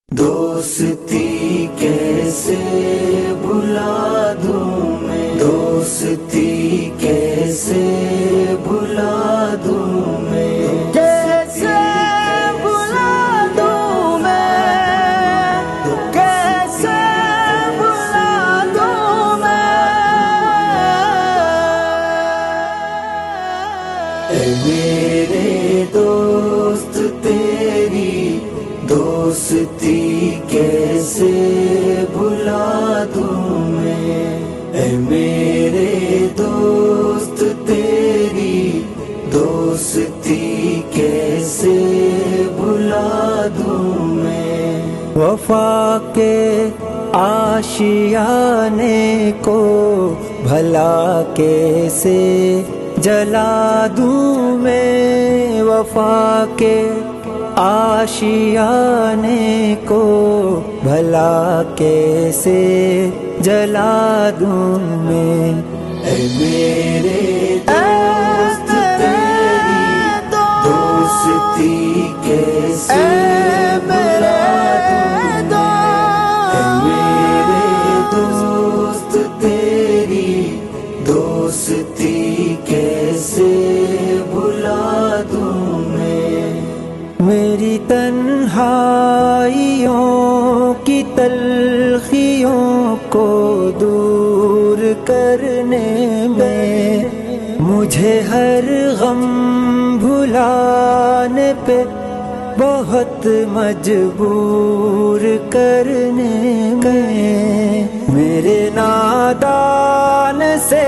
دوستی کیسے بھلا دوں میں، دوستی کیسے بھلا دوں میں، کیسے بھلا دوں میں، کیسے بھلا دوں میں، اے میرے دوست تیری دوستی کیسے بھلا دوں میں، اے میرے دوست تیری دوستی کیسے بھلا دوں میں، وفا کے آشیانے کو بھلا کیسے جلا دوں میں، وفا کے آشیانے کو بھلا کیسے جلا دوں میں، اے میرے دوست تیری دوستی کیسے بھلا دوں میں، اے میرے دوست تیری دوستی کیسے بھلا دوں میں، میری تنہائیوں کی تلخیوں کو دور کرنے میں، مجھے ہر غم بھلانے پہ بہت مجبور کرنے میں، میرے نادان سے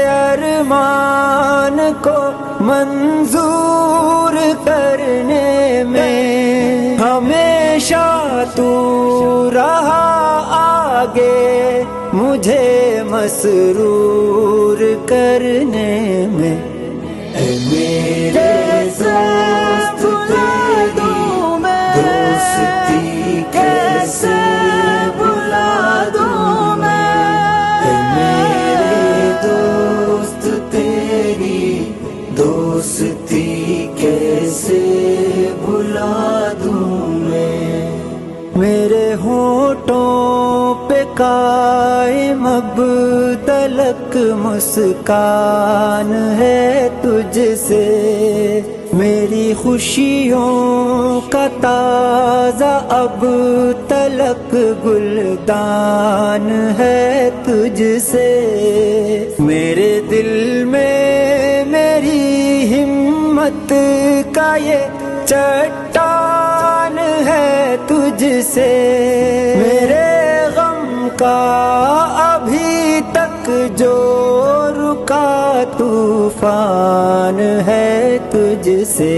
ارمان کو منظور کرنے میں، ہمیشہ تو رہا آگے مجھے مسرور کرنے میں، اے میرے دوست تیری دوستی کیسے بھلا دوں میں، اے میرے دوست تیری دوستی کیسے بھلا دوں میں، میرے ہونٹوں پہ قائم اب تلک مسکان ہے تجھ سے، میری خوشیوں کا تازہ اب تلک گلدان ہے تجھ سے، میرے دل میں میری ہمت کا یہ چٹان ہے تجھ سے، میرے غم کا ابھی تک جو رکا طوفان ہے تجھ سے،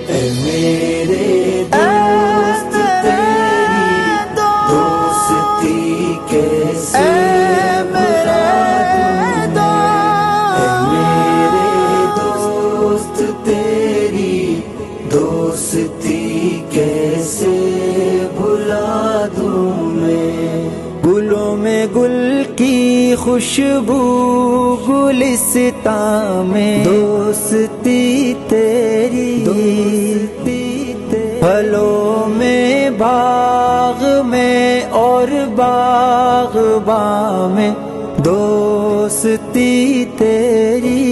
اے میرے دوست تیری دوستی کیسے بھلا دوں میں، اے میرے دوست تیری دوستی کیسے بھلا دوں میں، گلوں میں گل کی خوشبو گلستاں میں دوستی تیری، پھلوں میں باغ میں اور باغباں میں دوستی تیری،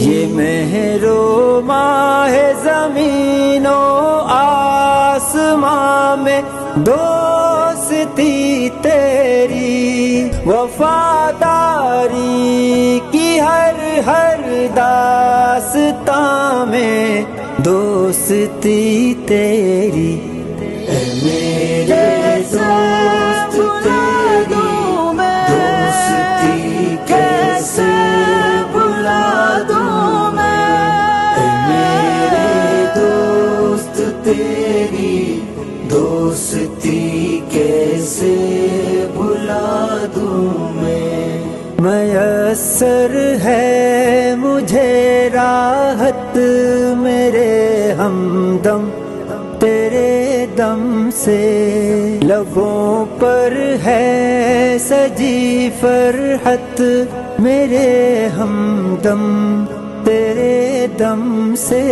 یہ مہر و ماہ زمین و آسماں میں دوستی تیری، وفاداری کی ہر داستاں میں دوستی تیری، اے میرے دوست تیری دوستی کیسے بھلا دوں میں، اے میرے دوست تیری دوستی کیسے بھلا دوں میں، میسر ہے مجھے راحت میرے ہمدم تیرے دم سے، لبوں پر ہے سجی فرحت میرے ہمدم تیرے دم سے۔